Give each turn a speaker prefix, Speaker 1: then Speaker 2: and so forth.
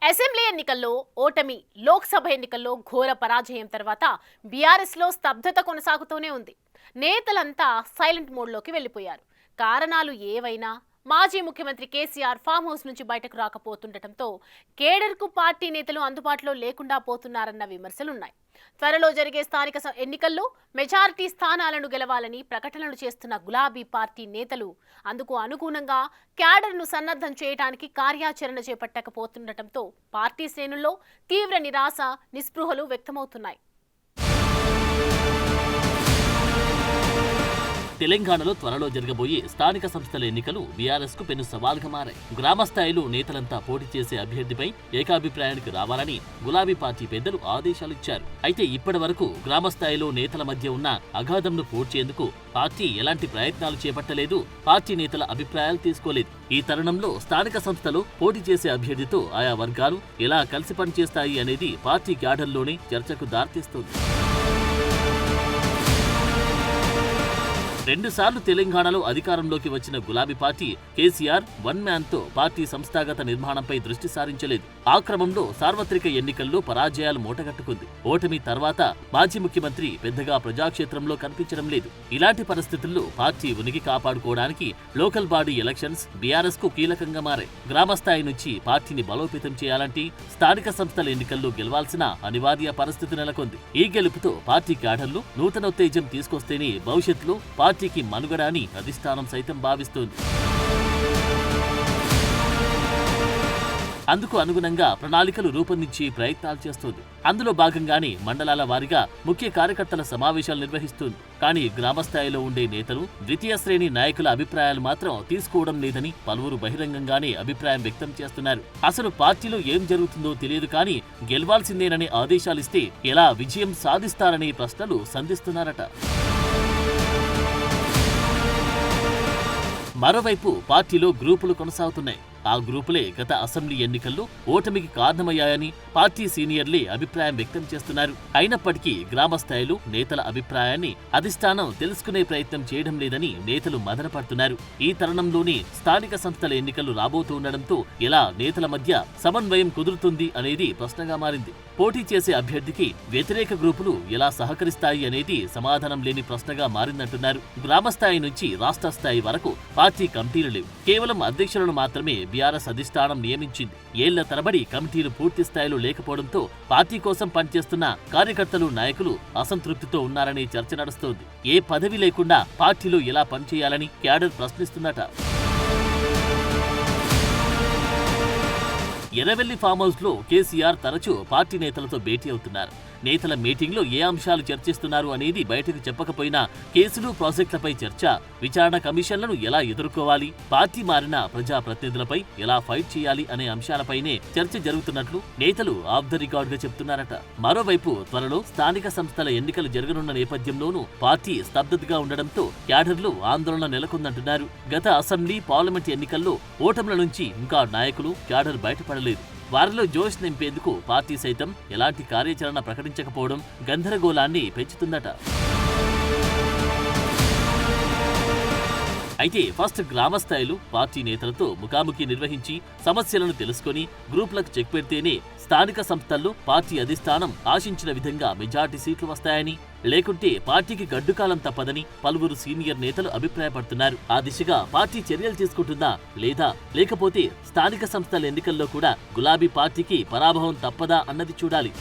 Speaker 1: Assembly ఎన్నికల్లో ఓటమి, లోక్సభ ఎన్నికల్లో ఘోర పరాజయం తర్వాత బీఆర్ఎస్లో స్తబ్దత కొనసాగుతూనే ఉంది. నేతలంతా సైలెంట్ మోడ్లోకి వెళ్లిపోయారు. కారణాలు ఏవైనా మాజీ ముఖ్యమంత్రి కేసీఆర్ ఫామ్ హౌస్ నుంచి బయటకు రాకపోతుండటంతో కేడర్కు పార్టీ నేతలు అందుబాటులో లేకుండా పోతున్నారన్న విమర్శలున్నాయి. త్వరలో జరిగే స్థానిక ఎన్నికల్లో మెజారిటీ స్థానాలను గెలవాలని ప్రకటనలు చేస్తున్న గులాబీ పార్టీ నేతలు అందుకు అనుగుణంగా క్యాడర్ను సన్నద్ధం చేయడానికి కార్యాచరణ చేపట్టకపోతుండటంతో పార్టీ శ్రేణుల్లో తీవ్ర నిరాశ, నిస్పృహలు వ్యక్తమవుతున్నాయి.
Speaker 2: తెలంగాణలో త్వరలో జరగబోయే స్థానిక సంస్థల ఎన్నికలు బీఆర్ఎస్ కు పెను సవాల్గా మారాయి. గ్రామస్థాయిలో నేతలంతా పోటీ చేసే అభ్యర్థిపై ఏకాభిప్రాయానికి రావాలని గులాబీ పార్టీ పెద్దలు ఆదేశాలిచ్చారు. అయితే ఇప్పటి వరకు గ్రామస్థాయిలో నేతల మధ్య ఉన్న అగాధంను పూడ్చేందుకు పార్టీ ఎలాంటి ప్రయత్నాలు చేపట్టలేదు, పార్టీ నేతల అభిప్రాయాలు తీసుకోలేదు. ఈ తరుణంలో స్థానిక సంస్థలో పోటీ చేసే అభ్యర్థితో ఆయా వర్గాలు ఎలా కలిసి పనిచేస్తాయి అనేది పార్టీ క్యాడర్లోనే చర్చకు దారితీస్తోంది. 2 సార్లు తెలంగాణలో అధికారంలోకి వచ్చిన గులాబీ పార్టీ కేసీఆర్ వన్ మ్యాన్ తో పార్టీ సంస్థాగత నిర్మాణంపై దృష్టి సారించలేదు. ఆ క్రమంలో సార్వత్రిక ఎన్నికల్లో పరాజయాలు మూటగట్టుకుంది. ఓటమి తర్వాత మాజీ ముఖ్యమంత్రి పెద్దగా ప్రజాక్షేత్రంలో కనిపించడం లేదు. ఇలాంటి పరిస్థితుల్లో పార్టీ ఉనికి కాపాడుకోవడానికి లోకల్ బాడీ ఎలక్షన్స్ బీఆర్ఎస్ కు కీలకంగా మారాయి. గ్రామస్థాయి నుంచి పార్టీని బలోపేతం చేయాలంటే స్థానిక సంస్థల ఎన్నికల్లో గెలవాల్సిన అనివార్య పరిస్థితి నెలకొంది. ఈ గెలుపుతో పార్టీ క్యాడర్లు నూతనోత్తేజం తీసుకొస్తేనే భవిష్యత్తులో పార్టీకి మనుగడ అని అధిష్టానం సైతం భావిస్తోంది. అందుకు అనుగుణంగా ప్రణాళికలు రూపొందించి ప్రయత్నాలు చేస్తోంది. అందులో భాగంగానే మండలాల వారీగా ముఖ్య కార్యకర్తల సమావేశాలు నిర్వహిస్తుంది. కానీ గ్రామస్థాయిలో ఉండే నేతలు, ద్వితీయ శ్రేణి నాయకుల అభిప్రాయాలు మాత్రం తీసుకోవడం లేదని పలువురు బహిరంగంగానే అభిప్రాయం వ్యక్తం చేస్తున్నారు. అసలు పార్టీలో ఏం జరుగుతుందో తెలియదు, కానీ గెలవాల్సిందేననే ఆదేశాలిస్తే ఎలా విజయం సాధిస్తారనే ప్రశ్నలు సంధిస్తున్నారట. మరోవైపు పార్టీలో గ్రూపులు కొనసాగుతున్నాయి. ఆ గ్రూపులే గత అసెంబ్లీ ఎన్నికల్లో ఓటమికి కారణమయ్యాయని పార్టీ సీనియర్లే అభిప్రాయం వ్యక్తం చేస్తున్నారు. అయినప్పటికీ గ్రామస్థాయిలో నేతల అభిప్రాయాన్ని అధిష్టానం తెలుసుకునే ప్రయత్నం చేయడం లేదని నేతలు మదనపడుతున్నారు. ఈ తరుణంలోనే స్థానిక సంస్థల ఎన్నికలు రాబోతూ ఉండడంతో ఎలా నేతల మధ్య సమన్వయం కుదురుతుంది అనేది ప్రశ్నగా మారింది. పోటీ చేసే అభ్యర్థికి వ్యతిరేక గ్రూపులు ఎలా సహకరిస్తాయి అనేది సమాధానం లేని ప్రశ్నగా మారిందంటున్నారు. గ్రామస్థాయి నుంచి రాష్ట్ర స్థాయి వరకు పార్టీ కమిటీలు లేవు. కేవలం అధ్యక్షులను మాత్రమే బీఆర్ఎస్ అధిష్టానం నియమించింది. ఏళ్ల తరబడి కమిటీలు పూర్తి స్థాయిలో లేకపోవడంతో పార్టీ కోసం పనిచేస్తున్న కార్యకర్తలు, నాయకులు అసంతృప్తితో ఉన్నారనే చర్చ నడుస్తోంది. ఏ పదవి లేకుండా పార్టీలో ఎలా పనిచేయాలని క్యాడర్ ప్రశ్నిస్తుందట. ఎర్రవెల్లి ఫామ్ హౌస్ లో కేసీఆర్ తరచూ పార్టీ నేతలతో భేటీ అవుతున్నారు. నేతల మీటింగ్లో ఏ అంశాలు చర్చిస్తున్నారు అనేది బయటకు చెప్పకపోయినా కేసులు, ప్రాజెక్టులపై చర్చ, విచారణ కమిషన్లను ఎలా ఎదుర్కోవాలి, పార్టీ మారిన ప్రజాప్రతినిధులపై ఎలా ఫైట్ చేయాలి అనే అంశాలపైనే చర్చ జరుగుతున్నట్లు నేతలు ఆఫ్ ద రికార్డ్ గా చెప్తున్నారట. మరోవైపు త్వరలో స్థానిక సంస్థల ఎన్నికలు జరగనున్న నేపథ్యంలోనూ పార్టీ స్తబ్దతగా ఉండడంతో క్యాడర్లు ఆందోళన నెలకొందంటున్నారు. గత అసెంబ్లీ, పార్లమెంట్ ఎన్నికల్లో ఓటముల నుంచి ఇంకా నాయకులు, క్యాడర్ బయటపడలేదు. వారిలో జోష్ నింపేందుకు పార్టీ సైతం ఎలాంటి కార్యాచరణ ప్రకటించకపోవడం గందరగోళాన్ని పెంచుతుందట. అయితే ఫస్ట్ గ్రామస్థాయిలో పార్టీ నేతలతో ముఖాముఖి నిర్వహించి సమస్యలను తెలుసుకుని గ్రూపులకు చెక్ పెడితేనే స్థానిక సంస్థల్లో పార్టీ అధిష్టానం ఆశించిన విధంగా మెజార్టీ సీట్లు వస్తాయని, లేకుంటే పార్టీకి గడ్డుకాలం తప్పదని పలువురు సీనియర్ నేతలు అభిప్రాయపడుతున్నారు. ఆ దిశగా పార్టీ చర్యలు తీసుకుంటుందా లేదా, లేకపోతే స్థానిక సంస్థల ఎన్నికల్లో కూడా గులాబీ పార్టీకి పరాభవం తప్పదా అన్నది చూడాలి.